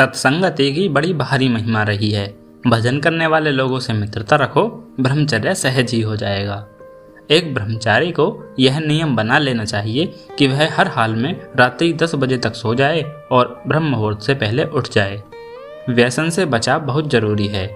सत्संगति की बड़ी भारी महिमा रही है। भजन करने वाले लोगों से मित्रता रखो, ब्रह्मचर्य सहज ही हो जाएगा। एक ब्रह्मचारी को यह नियम बना लेना चाहिए कि वह हर हाल में रात्रि 10 बजे तक सो जाए और ब्रह्म मुहूर्त से पहले उठ जाए। व्यसन से बचाव बहुत जरूरी है।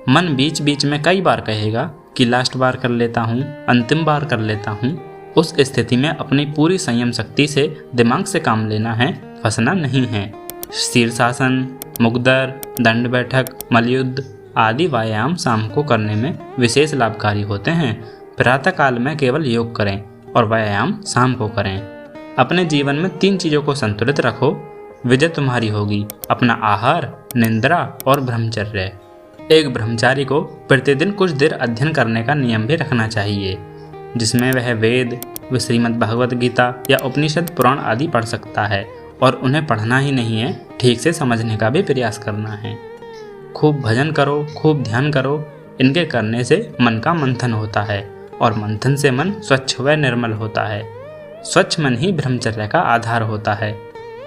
मन बीच बीच में कई बार कहेगा कि लास्ट बार कर लेता हूँ, अंतिम बार कर लेता हूँ। उस स्थिति में अपनी पूरी संयम शक्ति से दिमाग से काम लेना है, फंसना नहीं है। शीर्षासन, मुग्दर, दंड बैठक, मलयुद्ध आदि व्यायाम शाम को करने में विशेष लाभकारी होते हैं। प्रातः काल में केवल योग करें और व्यायाम शाम को करें। अपने जीवन में 3 चीज़ों को संतुलित रखो, विजय तुम्हारी होगी। अपना आहार, निंद्रा और ब्रह्मचर्य। एक ब्रह्मचारी को प्रतिदिन कुछ देर अध्ययन करने का नियम भी रखना चाहिए, जिसमें वह वेद, श्रीमद् भगवद गीता या उपनिषद पुराण आदि पढ़ सकता है। और उन्हें पढ़ना ही नहीं है, ठीक से समझने का भी प्रयास करना है। खूब भजन करो, खूब ध्यान करो। इनके करने से मन का मंथन होता है और मंथन से मन स्वच्छ व निर्मल होता है। स्वच्छ मन ही ब्रह्मचर्य का आधार होता है।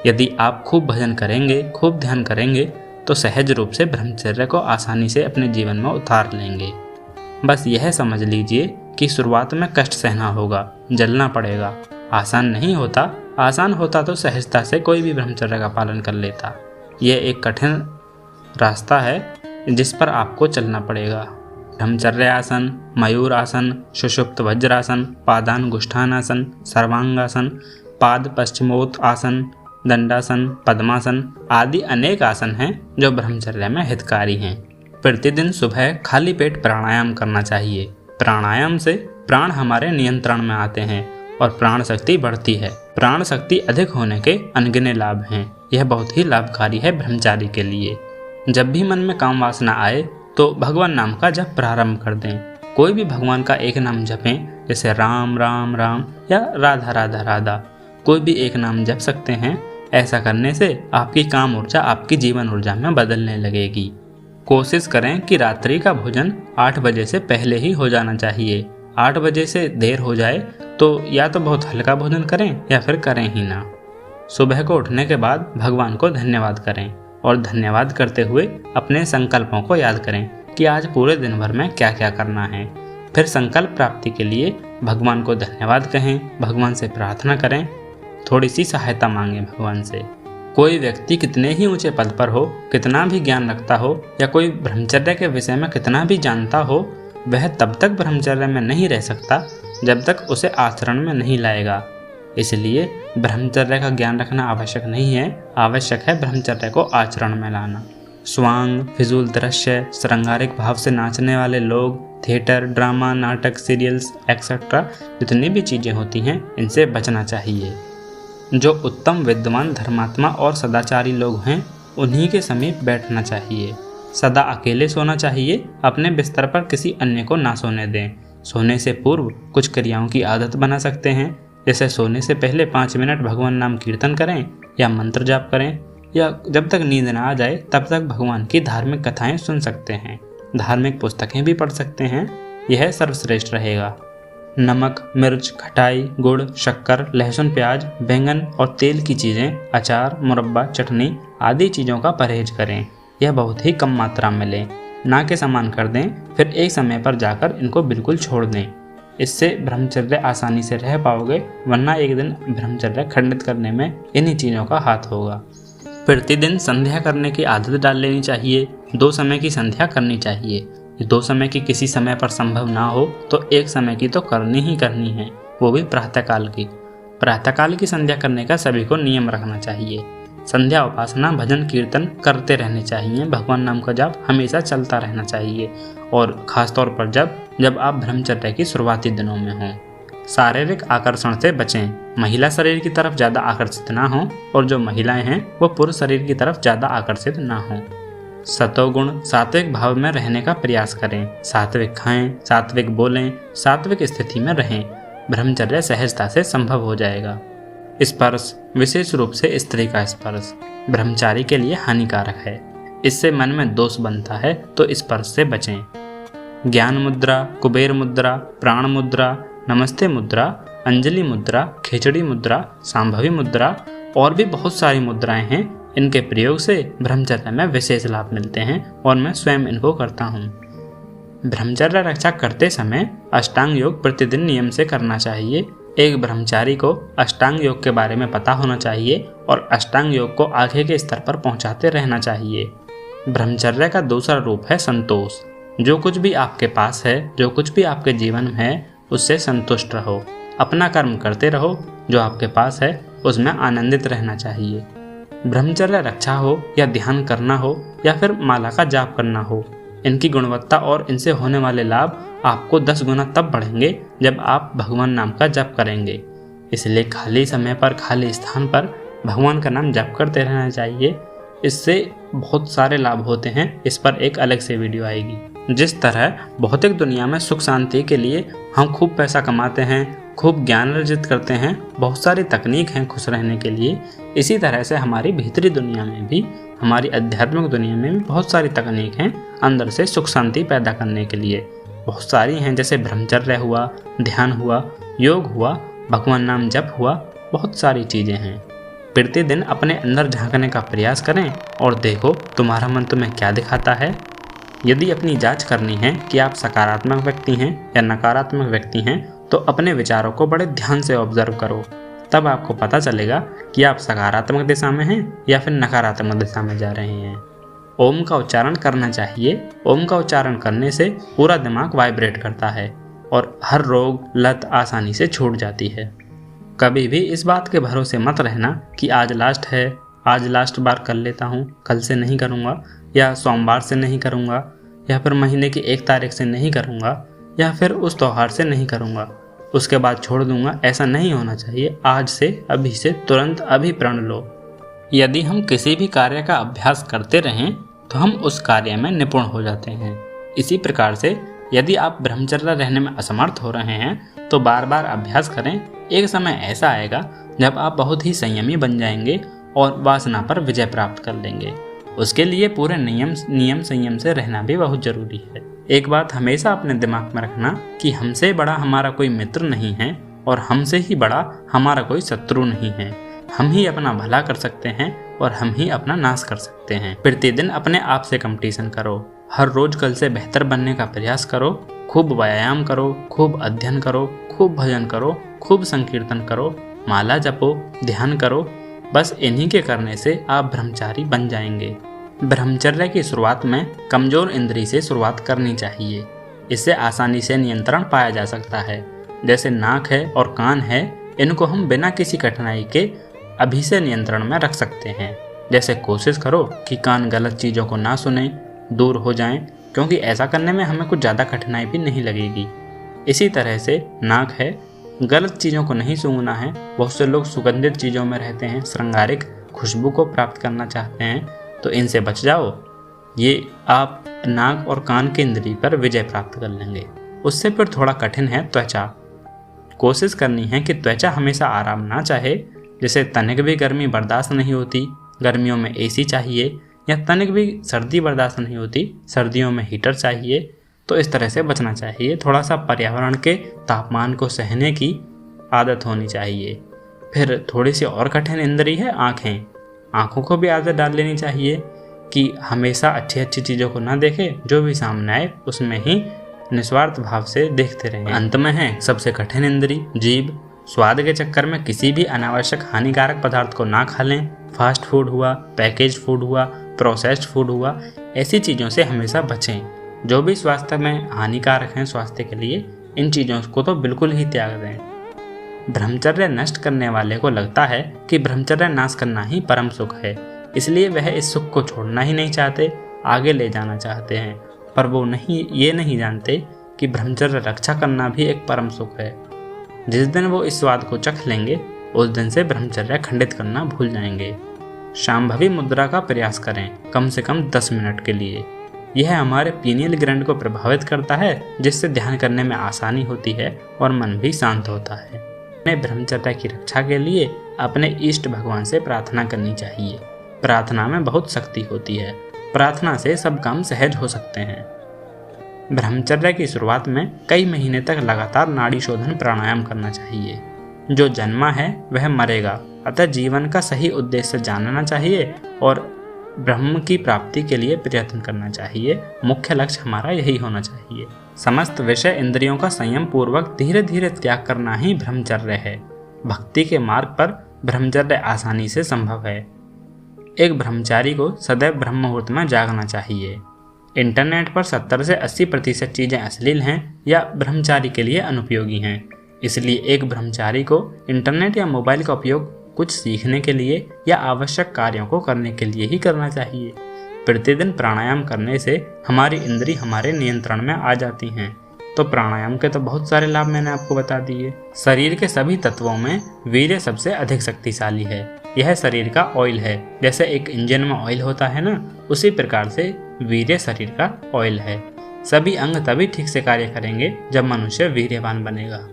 यदि आप खूब भजन करेंगे, खूब ध्यान करेंगे तो सहज रूप से ब्रह्मचर्य को आसानी से अपने जीवन में उतार लेंगे। बस यह समझ लीजिए कि शुरुआत में कष्ट सहना होगा, जलना पड़ेगा। आसान नहीं होता। आसान होता तो सहजता से कोई भी ब्रह्मचर्य का पालन कर लेता। यह एक कठिन रास्ता है जिस पर आपको चलना पड़ेगा। ब्रह्मचर्य आसन, मयूर आसन, सुषुप्त वज्रासन, पादानुष्ठानासन, सर्वांगासन, पाद पश्चिमोत्त आसन, दंडासन, पद्मासन आदि अनेक आसन हैं जो ब्रह्मचर्य में हितकारी हैं। प्रतिदिन सुबह खाली पेट प्राणायाम करना चाहिए। प्राणायाम से प्राण हमारे नियंत्रण में आते हैं और प्राण शक्ति बढ़ती है। प्राण शक्ति अधिक होने के अनगिनत लाभ हैं। यह बहुत ही लाभकारी है ब्रह्मचारी के लिए। जब भी मन में काम वासना आए तो भगवान नाम का जप प्रारंभ कर दें। कोई भी भगवान का एक नाम जपें, जैसे राम राम राम या राधा राधा राधा। कोई भी एक नाम जप सकते हैं। ऐसा करने से आपकी काम ऊर्जा आपकी जीवन ऊर्जा में बदलने लगेगी। कोशिश करें कि रात्रि का भोजन 8 बजे से पहले ही हो जाना चाहिए। 8 बजे से देर हो जाए तो या तो बहुत हल्का भोजन करें या फिर करें ही ना। सुबह को उठने के बाद भगवान को धन्यवाद करें और धन्यवाद करते हुए अपने संकल्पों को याद करें कि आज पूरे दिन भर में क्या क्या करना है। फिर संकल्प प्राप्ति के लिए भगवान को धन्यवाद कहें, भगवान से प्रार्थना करें, थोड़ी सी सहायता मांगें भगवान से। कोई व्यक्ति कितने ही ऊंचे पद पर हो, कितना भी ज्ञान रखता हो या कोई ब्रह्मचर्य के विषय में कितना भी जानता हो, वह तब तक ब्रह्मचर्य में नहीं रह सकता जब तक उसे आचरण में नहीं लाएगा। इसलिए ब्रह्मचर्य का ज्ञान रखना आवश्यक नहीं है, आवश्यक है ब्रह्मचर्य को आचरण में लाना। स्वांग, फिजूल दृश्य, श्रृंगारिक भाव से नाचने वाले लोग, थिएटर, ड्रामा, नाटक, सीरियल्स एक्सेट्रा जितनी भी चीज़ें होती हैं, इनसे बचना चाहिए। जो उत्तम विद्वान, धर्मात्मा और सदाचारी लोग हैं, उन्हीं के समीप बैठना चाहिए। सदा अकेले सोना चाहिए। अपने बिस्तर पर किसी अन्य को ना सोने दें। सोने से पूर्व कुछ क्रियाओं की आदत बना सकते हैं, जैसे सोने से पहले 5 मिनट भगवान नाम कीर्तन करें या मंत्र जाप करें, या जब तक नींद ना आ जाए तब तक भगवान की धार्मिक कथाएं सुन सकते हैं। धार्मिक पुस्तकें भी पढ़ सकते हैं। यह सर्वश्रेष्ठ रहेगा। नमक, मिर्च, खटाई, गुड़, शक्कर, लहसुन, प्याज, बैंगन और तेल की चीज़ें, अचार, मुरब्बा, चटनी आदि चीज़ों का परहेज करें। यह बहुत ही कम मात्रा में लें, ना के समान कर दें, फिर एक समय पर जाकर इनको बिल्कुल छोड़ दें। इससे ब्रह्मचर्य आसानी से रह पाओगे, वरना एक दिन ब्रह्मचर्य खंडित करने में इन्हीं चीज़ों का हाथ होगा। प्रतिदिन संध्या करने की आदत डाल लेनी चाहिए। 2 समय की संध्या करनी चाहिए। 2 समय की किसी समय पर संभव ना हो तो एक समय की तो करनी ही करनी है, वो भी प्रातःकाल की। प्रातःकाल की संध्या करने का सभी को नियम रखना चाहिए। संध्या उपासना, भजन, कीर्तन करते रहने चाहिए। भगवान नाम का जाप हमेशा चलता रहना चाहिए, और ख़ासतौर पर जब आप ब्रह्मचर्य की शुरुआती दिनों में हों। शारीरिक आकर्षण से बचें। महिला शरीर की तरफ ज़्यादा आकर्षित ना हों, और जो महिलाएं हैं वो पुरुष शरीर की तरफ ज़्यादा आकर्षित ना हों। सतोगुण, सात्विक भाव में रहने का प्रयास करें। सात्विक खाएं, सात्विक बोलें, सात्विक स्थिति में रहें। ब्रह्मचर्य सहजता से संभव हो जाएगा। स्पर्श, विशेष रूप से स्त्री का स्पर्श ब्रह्मचारी के लिए हानिकारक है। इससे मन में दोष बनता है, तो स्पर्श से बचें। ज्ञान मुद्रा, कुबेर मुद्रा, प्राण मुद्रा, नमस्ते मुद्रा, अंजलि मुद्रा, खिचड़ी मुद्रा, सांभवी मुद्रा और भी बहुत सारी मुद्राएं हैं। इनके प्रयोग से ब्रह्मचर्य में विशेष लाभ मिलते हैं और मैं स्वयं इनको करता हूँ। ब्रह्मचर्य रक्षा करते समय अष्टांग योग प्रतिदिन नियम से करना चाहिए। एक ब्रह्मचारी को अष्टांग योग के बारे में पता होना चाहिए और अष्टांग योग को आगे के स्तर पर पहुंचाते रहना चाहिए। ब्रह्मचर्य का दूसरा रूप है संतोष। जो कुछ भी आपके पास है, जो कुछ भी आपके जीवन में है, उससे संतुष्ट रहो। अपना कर्म करते रहो। जो आपके पास है उसमें आनंदित रहना चाहिए। ब्रह्मचर्य रक्षा हो या ध्यान करना हो या फिर माला का जाप करना हो, इनकी गुणवत्ता और इनसे होने वाले लाभ आपको 10 गुना तब बढ़ेंगे जब आप भगवान नाम का जप करेंगे। इसलिए खाली समय पर, खाली स्थान पर भगवान का नाम जप करते रहना चाहिए। इससे बहुत सारे लाभ होते हैं। इस पर एक अलग से वीडियो आएगी। जिस तरह भौतिक दुनिया में सुख शांति के लिए हम खूब पैसा कमाते हैं, खूब ज्ञान अर्जित करते हैं, बहुत सारी तकनीक हैं खुश रहने के लिए, इसी तरह से हमारी भीतरी दुनिया में भी, हमारी आध्यात्मिक दुनिया में भी बहुत सारी तकनीक हैं अंदर से सुख शांति पैदा करने के लिए। बहुत सारी हैं, जैसे ब्रह्मचर्य हुआ, ध्यान हुआ, योग हुआ, भगवान नाम जप हुआ, बहुत सारी चीज़ें हैं। प्रतिदिन अपने अंदर झांकने का प्रयास करें और देखो तुम्हारा मन तुम्हें क्या दिखाता है। यदि अपनी जांच करनी है कि आप सकारात्मक व्यक्ति हैं या नकारात्मक व्यक्ति हैं, तो अपने विचारों को बड़े ध्यान से ऑब्जर्व करो। तब आपको पता चलेगा कि आप सकारात्मक दिशा में हैं या फिर नकारात्मक दिशा में जा रहे हैं। ओम का उच्चारण करना चाहिए। ओम का उच्चारण करने से पूरा दिमाग वाइब्रेट करता है और हर रोग लत आसानी से छूट जाती है। कभी भी इस बात के भरोसे मत रहना कि आज लास्ट है, आज लास्ट बार कर लेता हूँ, कल से नहीं करूँगा, या सोमवार से नहीं करूँगा, या फिर महीने की 1 तारीख से नहीं करूँगा, या फिर उस त्यौहार से नहीं करूँगा, उसके बाद छोड़ दूँगा। ऐसा नहीं होना चाहिए। आज से, अभी से, तुरंत अभी प्रण लो। यदि हम किसी भी कार्य का अभ्यास करते रहें तो हम उस कार्य में निपुण हो जाते हैं। इसी प्रकार से यदि आप ब्रह्मचर्य रहने में असमर्थ हो रहे हैं तो बार बार अभ्यास करें। एक समय ऐसा आएगा जब आप बहुत ही संयमी बन जाएंगे और वासना पर विजय प्राप्त कर लेंगे। उसके लिए पूरे नियम संयम से रहना भी बहुत जरूरी है। एक बात हमेशा अपने दिमाग में रखना कि हमसे बड़ा हमारा कोई मित्र नहीं है और हमसे ही बड़ा हमारा कोई शत्रु नहीं है। हम ही अपना भला कर सकते हैं और हम ही अपना नाश कर सकते हैं। प्रतिदिन अपने आप से कंपटीशन करो। हर रोज कल से बेहतर बनने का प्रयास करो। खूब व्यायाम करो, खूब अध्ययन करो, खूब भजन करो, खूब संकीर्तन करो, माला जपो, ध्यान करो। बस इन्हीं के करने से आप ब्रह्मचारी बन जाएंगे। ब्रह्मचर्य की शुरुआत में कमजोर इंद्रिय से शुरुआत करनी चाहिए। इससे आसानी से नियंत्रण पाया जा सकता है। जैसे नाक है और कान है, इनको हम बिना किसी कठिनाई के अभी से नियंत्रण में रख सकते हैं। जैसे कोशिश करो कि कान गलत चीज़ों को ना सुने, दूर हो जाएं, क्योंकि ऐसा करने में हमें कुछ ज़्यादा कठिनाई भी नहीं लगेगी। इसी तरह से नाक है, गलत चीज़ों को नहीं सूंघना है। बहुत से लोग सुगंधित चीज़ों में रहते हैं, श्रृंगारिक खुशबू को प्राप्त करना चाहते हैं, तो इनसे बच जाओ। ये आप नाक और कान के इंद्रिय पर विजय प्राप्त कर लेंगे। उससे फिर थोड़ा कठिन है त्वचा। कोशिश करनी है कि त्वचा हमेशा आराम ना चाहे। जैसे तनिक भी गर्मी बर्दाश्त नहीं होती, गर्मियों में एसी चाहिए, या तनिक भी सर्दी बर्दाश्त नहीं होती, सर्दियों में हीटर चाहिए। तो इस तरह से बचना चाहिए। थोड़ा सा पर्यावरण के तापमान को सहने की आदत होनी चाहिए। फिर थोड़ी सी और कठिन इंद्रिय है आँखें। आँखों को भी आदत डाल लेनी चाहिए कि हमेशा अच्छी अच्छी चीज़ों को ना देखें, जो भी सामने आए उसमें ही निस्वार्थ भाव से देखते रहें। अंत में है सबसे कठिन इंद्रिय जीभ। स्वाद के चक्कर में किसी भी अनावश्यक हानिकारक पदार्थ को ना खा लें। फास्ट फूड हुआ, पैकेज फूड हुआ, प्रोसेस्ड फूड हुआ, ऐसी चीज़ों से हमेशा बचें जो भी स्वास्थ्य में हानिकारक हैं। स्वास्थ्य के लिए इन चीज़ों को तो बिल्कुल ही त्याग दें। ब्रह्मचर्य नष्ट करने वाले को लगता है कि ब्रह्मचर्य नाश करना ही परम सुख है, इसलिए वह इस सुख को छोड़ना ही नहीं चाहते, आगे ले जाना चाहते हैं। पर वो ये नहीं जानते कि ब्रह्मचर्य रक्षा करना भी एक परम सुख है। जिस दिन वो इस स्वाद को चख लेंगे, उस दिन से ब्रह्मचर्य खंडित करना भूल जाएंगे। शांभवी मुद्रा का प्रयास करें, कम से कम 10 मिनट के लिए। यह हमारे पीनियल ग्रंथ को प्रभावित करता है, जिससे ध्यान करने में आसानी होती है और मन भी शांत होता है। हमें ब्रह्मचर्य की रक्षा के लिए अपने इष्ट भगवान से प्रार्थना करनी चाहिए। प्रार्थना में बहुत शक्ति होती है। प्रार्थना से सब काम सहज हो सकते हैं। ब्रह्मचर्य की शुरुआत में कई महीने तक लगातार नाड़ी शोधन प्राणायाम करना चाहिए। जो जन्मा है वह मरेगा, अतः जीवन का सही उद्देश्य जानना चाहिए और ब्रह्म की प्राप्ति के लिए प्रयत्न करना चाहिए। मुख्य लक्ष्य हमारा यही होना चाहिए। समस्त विषय इंद्रियों का संयम पूर्वक धीरे धीरे त्याग करना ही ब्रह्मचर्य है। भक्ति के मार्ग पर ब्रह्मचर्य आसानी से संभव है। एक ब्रह्मचारी को सदैव ब्रह्म मुहूर्त में जागना चाहिए। इंटरनेट पर 70 से 80% चीज़ें अश्लील हैं या ब्रह्मचारी के लिए अनुपयोगी हैं। इसलिए एक ब्रह्मचारी को इंटरनेट या मोबाइल का उपयोग कुछ सीखने के लिए या आवश्यक कार्यों को करने के लिए ही करना चाहिए। प्रतिदिन प्राणायाम करने से हमारी इंद्री हमारे नियंत्रण में आ जाती हैं। तो प्राणायाम के तो बहुत सारे लाभ मैंने आपको बता दिए। शरीर के सभी तत्वों में वीर्य सबसे अधिक शक्तिशाली है। यह शरीर का ऑयल है। जैसे एक इंजन में ऑयल होता है ना, उसी प्रकार से वीर्य शरीर का ऑयल है। सभी अंग तभी ठीक से कार्य करेंगे जब मनुष्य वीर्यवान बनेगा।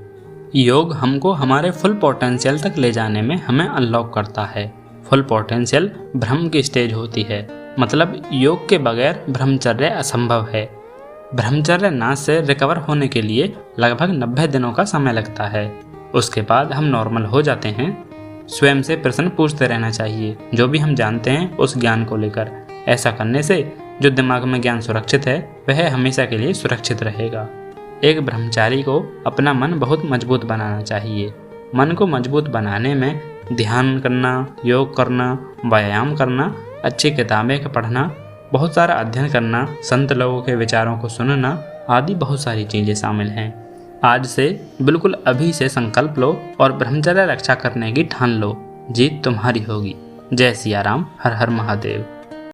योग हमको हमारे फुल पोटेंशियल तक ले जाने में हमें अनलॉक करता है। फुल पोटेंशियल ब्रह्म की स्टेज होती है। मतलब योग के बगैर ब्रह्मचर्य असंभव है। ब्रह्मचर्य नाश से रिकवर होने के लिए लगभग 90 दिनों का समय लगता है। उसके बाद हम नॉर्मल हो जाते हैं। स्वयं से प्रश्न पूछते रहना चाहिए, जो भी हम जानते हैं उस ज्ञान को लेकर। ऐसा करने से जो दिमाग में ज्ञान सुरक्षित है वह हमेशा के लिए सुरक्षित रहेगा। एक ब्रह्मचारी को अपना मन बहुत मजबूत बनाना चाहिए। मन को मजबूत बनाने में ध्यान करना, योग करना, व्यायाम करना, अच्छी किताबें पढ़ना, बहुत सारा अध्ययन करना, संत लोगों के विचारों को सुनना आदि बहुत सारी चीज़ें शामिल हैं। आज से बिल्कुल अभी से संकल्प लो और ब्रह्मचर्य रक्षा करने की ठान लो। जीत तुम्हारी होगी। जय सिया राम। हर हर महादेव।